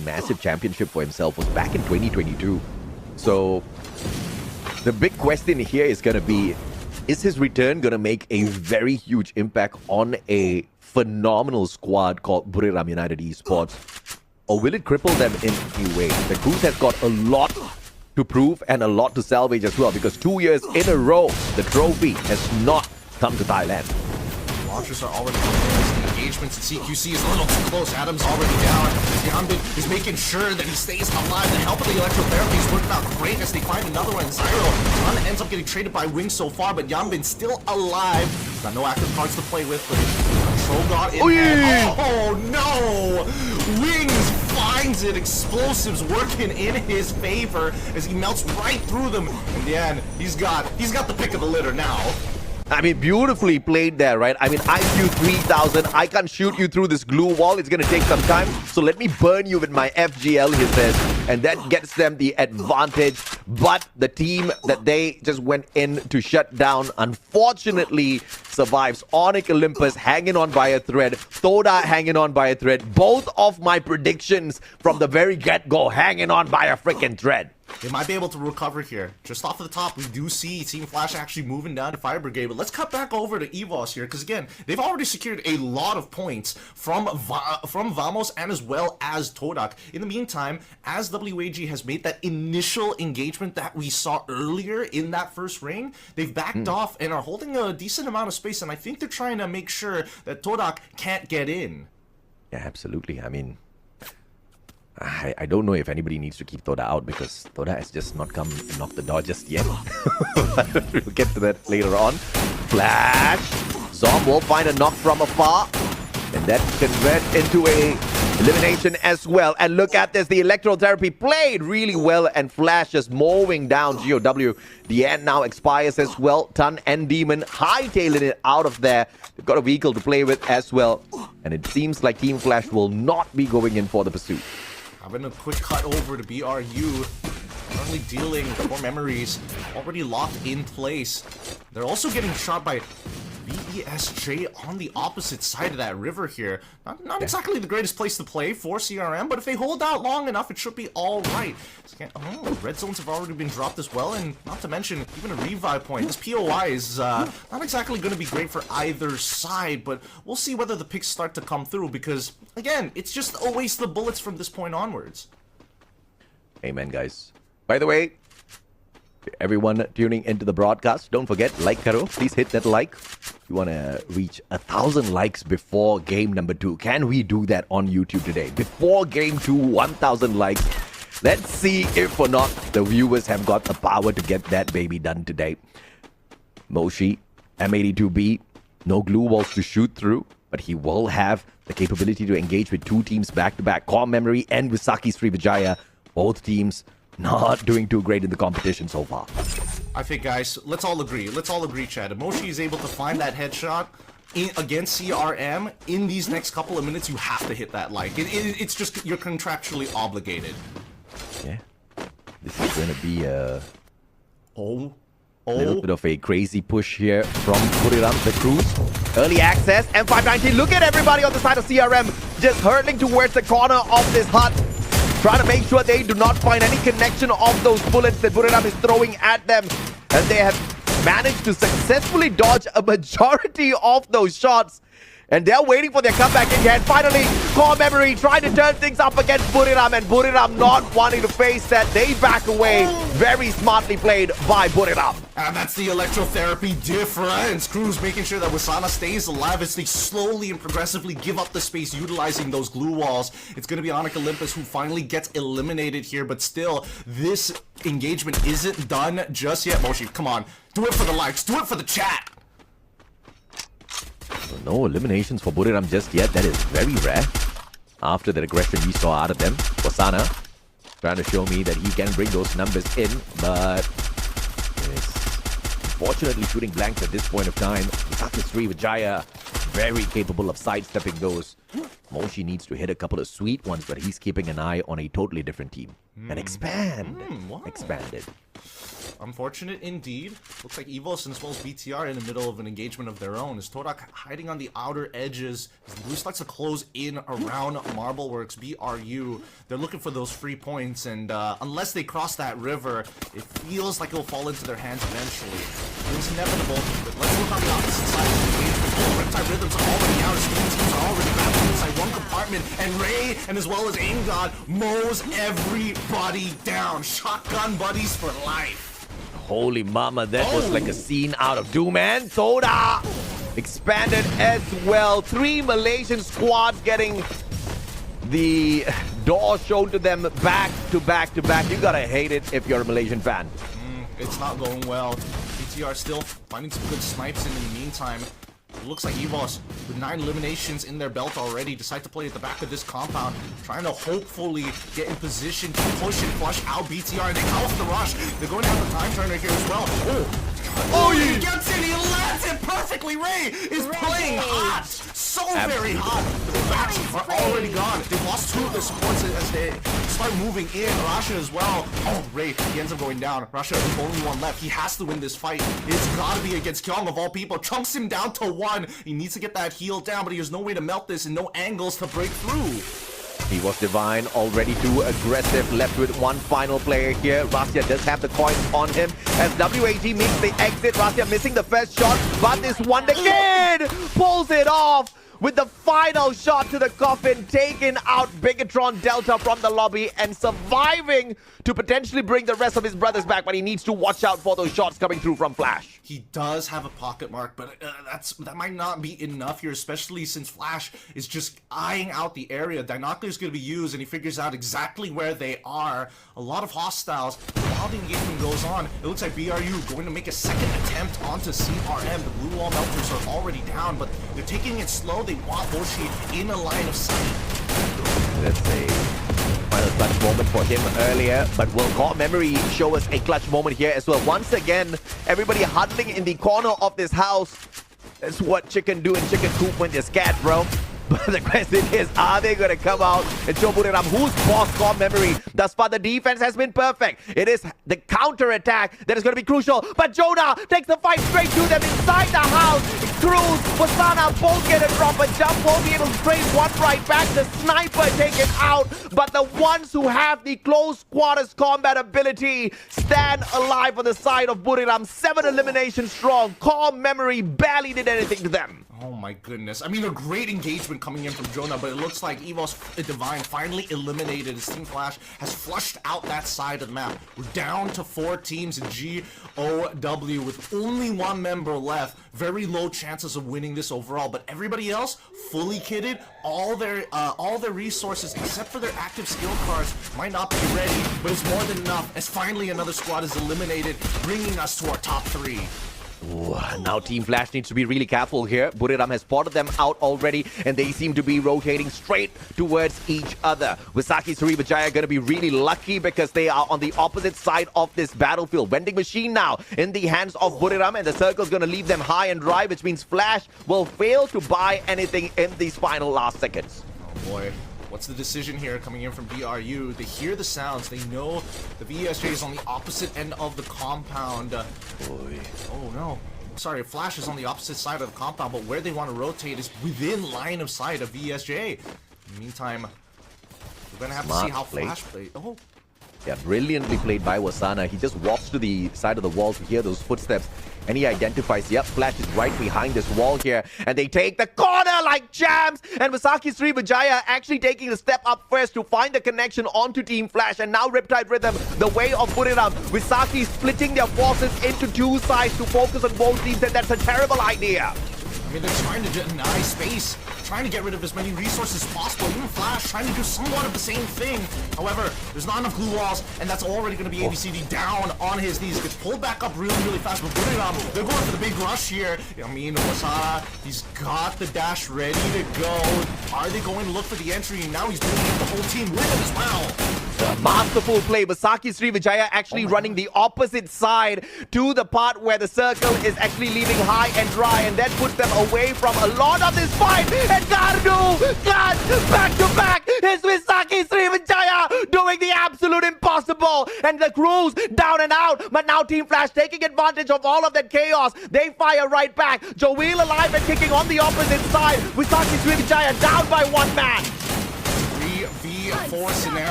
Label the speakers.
Speaker 1: massive championship for himself was back in 2022. So the big question here is going to be, is his return going to make a very huge impact on a phenomenal squad called Buriram United Esports? Or will it cripple them in any way? The Cruise has got a lot to prove and a lot to salvage as well, because 2 years in a row, the trophy has not come to Thailand.
Speaker 2: Launchers are already close. The engagements at CQC is a little too close. Adam's already down. Yanbin is making sure that he stays alive. The help of the electrotherapy is working out great as they find another one. Zyro Run ends up getting traded by Wings so far, but Yanbin's still alive. Got no active cards to play with, but Control God in hand. Oh no! Wings finds it. Explosives working in his favor as he melts right through them. In the end, he's got the pick of the litter now.
Speaker 1: I mean, beautifully played there, right? I mean, IQ 3000. I can't shoot you through this glue wall. It's going to take some time. So let me burn you with my FGL, he says. And that gets them the advantage. But the team that they just went in to shut down, unfortunately, survives. Onyx Olympus hanging on by a thread. Thoda hanging on by a thread. Both of my predictions from the very get-go hanging on by a freaking thread.
Speaker 2: They might be able to recover here. Just off of the top, we do see Team Flash actually moving down to Fire Brigade. But let's cut back over to EVOS here, because again, they've already secured a lot of points from Vamos and as well as Todak. In the meantime, as WAG has made that initial engagement that we saw earlier in that first ring, they've backed off and are holding a decent amount of space, and I think they're trying to make sure that Todak can't get in.
Speaker 1: Yeah, absolutely. I mean, I don't know if anybody needs to keep Thoda out, because Thoda has just not come and knocked the door just yet. We'll get to that later on. Flash! Zom will find a knock from afar, and that convert into a elimination as well. And look at this, the electrotherapy played really well, and Flash just mowing down GOW. The end now expires as well. Tun and Demon hightailing it out of there. They've got a vehicle to play with as well, and it seems like Team Flash will not be going in for the pursuit.
Speaker 2: Having a quick cut over to BRU. Currently dealing core memories already locked in place. They're also getting shot by VESJ on the opposite side of that river here. Not exactly the greatest place to play for CRM, but if they hold out long enough, it should be all right. Oh, red zones have already been dropped as well, and not to mention even a revive point. This POI is not exactly going to be great for either side, but we'll see whether the picks start to come through, because again, it's just a waste of bullets from this point onwards.
Speaker 1: Amen, guys. By the way, everyone tuning into the broadcast, don't forget, like Karo, please hit that like. We want to reach 1,000 likes before game number 2. Can we do that on YouTube today? Before game 2, 1,000 likes. Let's see if or not the viewers have got the power to get that baby done today. Moshi, M82B, no glue walls to shoot through, but he will have the capability to engage with 2 teams back-to-back. Core Memory and Visaki Srivijaya, both teams not doing too great in the competition so far.
Speaker 2: I think, guys, let's all agree, Chad. If Moshi is able to find that headshot against CRM in these next couple of minutes, you have to hit that like. It's just, you're contractually obligated.
Speaker 1: Yeah. This is going to be a
Speaker 2: little
Speaker 1: bit of a crazy push here from Buriram, the Cruise. Early access, M519. Look at everybody on the side of CRM just hurtling towards the corner of this hut, trying to make sure they do not find any connection of those bullets that Buriram is throwing at them. And they have managed to successfully dodge a majority of those shots. And they're waiting for their comeback again. Finally, Core Memory trying to turn things up against Buriram, and Buriram not wanting to face that. They back away. Very smartly played by Buriram.
Speaker 2: And that's the electrotherapy difference. Cruz making sure that Wasana stays alive as they slowly and progressively give up the space utilizing those glue walls. It's going to be Onyx Olympus who finally gets eliminated here, but still, this engagement isn't done just yet. Moshi, come on. Do it for the likes. Do it for the chat.
Speaker 1: So no eliminations for Buriram just yet. That is very rare. After that aggression we saw out of them. Wasana trying to show me that he can bring those numbers in, but is unfortunately shooting blanks at this point of time. Visaki Srivijaya very capable of sidestepping those. Moshi needs to hit a couple of sweet ones, but he's keeping an eye on a totally different team. And expanded.
Speaker 2: Unfortunate indeed. Looks like Evos as well as BTR in the middle of an engagement of their own. Is Todak hiding on the outer edges? As the Blue starts to close in around Marbleworks, BRU. They're looking for those free points, and unless they cross that river, it feels like it'll fall into their hands eventually. It's inevitable, but let's look on the opposite side of the engagement. Reptile Rhythms are already out, his teams are already battling inside one compartment, and Ray, and as well as AimGod, mows everybody down. Shotgun buddies for life.
Speaker 1: Holy mama, that was like a scene out of Doom, and Soda expanded as well. 3 Malaysian squads getting the door shown to them back to back to back. You gotta hate it if you're a Malaysian fan.
Speaker 2: It's not going well. BTR still finding some good snipes in the meantime. It looks like Evos, with 9 eliminations in their belt already, decide to play at the back of this compound, trying to hopefully get in position to push and flush out BTR, and they come off the rush. They're going to have the time turner here as well. Oh, he gets it, he lands it perfectly. Ray is playing hot, so very hot. The backs are already gone. They've lost 2 of their supports as they start moving in. Rasha as well. Oh, Ray, he ends up going down. Rasha, only 1 left. He has to win this fight. It's gotta be against Kyung of all people. Chunks him down to 1. He needs to get that heal down, but he has no way to melt this and no angles to break through.
Speaker 1: He was Divine, already too aggressive, left with 1 final player here. Rasya does have the coins on him as WAG makes the exit. Rasya missing the first shot, but this one again pulls it off with the final shot to the coffin, taking out Bigatron Delta from the lobby and surviving to potentially bring the rest of his brothers back, but he needs to watch out for those shots coming through from Flash.
Speaker 2: He does have a pocket mark, but that might not be enough here, especially since Flash is just eyeing out the area. Dinocular is going to be used, and he figures out exactly where they are. A lot of hostiles. While the engagement goes on, it looks like BRU going to make a second attempt onto CRM. The blue wall melters are already down, but they're taking it slow. They want Boshi in a line of sight.
Speaker 1: That's a final clutch moment for him earlier, but will Core Memory show us a clutch moment here as well? Once again, everybody huddling in the corner of this house. That's what chicken do in chicken coop when they're scared, bro. But the question is, are they going to come out and show Buriram who's boss Core Memory? Thus far, the defense has been perfect. It is the counter-attack that is going to be crucial. But Jonah takes the fight straight to them inside the house. Cruz, Wasana both get a drop. But Jump won't be able to trade one right back. The sniper taken out. But the ones who have the close quarters combat ability stand alive on the side of Buriram. 7 eliminations strong. Core Memory barely did anything to them.
Speaker 2: Oh my goodness. I mean, a great engagement coming in from Jonah, but it looks like Evos Divine finally eliminated. His Team Flash has flushed out that side of the map. We're down to 4 teams in GOW with only 1 member left. Very low chances of winning this overall, but everybody else fully kitted. All their resources, except for their active skill cards, might not be ready, but it's more than enough as finally another squad is eliminated, bringing us to our top 3.
Speaker 1: Ooh, now Team Flash needs to be really careful here. Buriram has spotted them out already, and they seem to be rotating straight towards each other. Wisaki Suribajaya going to be really lucky because they are on the opposite side of this battlefield. Vending machine now in the hands of Buriram, and the circle's going to leave them high and dry, which means Flash will fail to buy anything in these final last seconds.
Speaker 2: Oh boy. What's the decision here coming in from BRU? They hear the sounds. They know the VSJ is on the opposite end of the compound.
Speaker 1: Boy.
Speaker 2: Oh no. Sorry, Flash is on the opposite side of the compound, but where they want to rotate is within line of sight of VSJ. In the meantime, we're going to have to see how Flash plays. Oh.
Speaker 1: Yeah, brilliantly played by Wasana. He just walks to the side of the wall to hear those footsteps, and he identifies, yep, Flash is right behind this wall here, and they take the corner like champs, and Wasaki Srivijaya actually taking the step up first to find the connection onto Team Flash, and now Riptide Rhythm, the way of Buriram. Wasaki splitting their forces into 2 sides to focus on both teams, and that's a terrible idea.
Speaker 2: I mean, they're trying to deny space, trying to get rid of as many resources as possible. Even Flash trying to do somewhat of the same thing. However, there's not enough glue walls, and that's already going to be ABCD down on his knees. Gets pulled back up really, really fast. But they're going for the big rush here. I mean, Wasana, he's got the dash ready to go. Are they going to look for the entry? And now he's bringing the whole team with him as well.
Speaker 1: A masterful play. Vasaki Srivijaya actually running the opposite side to the part where the circle is actually leaving high and dry, and that puts them away from a lot of this fight. And Gardu, back to back, is Vasaki Srivijaya doing the absolute impossible and the crews down and out. But now Team Flash taking advantage of all of that chaos. They fire right back. Joel alive and kicking on the opposite side. Visaki Srivijaya down by one man.
Speaker 2: 3v4 scenario.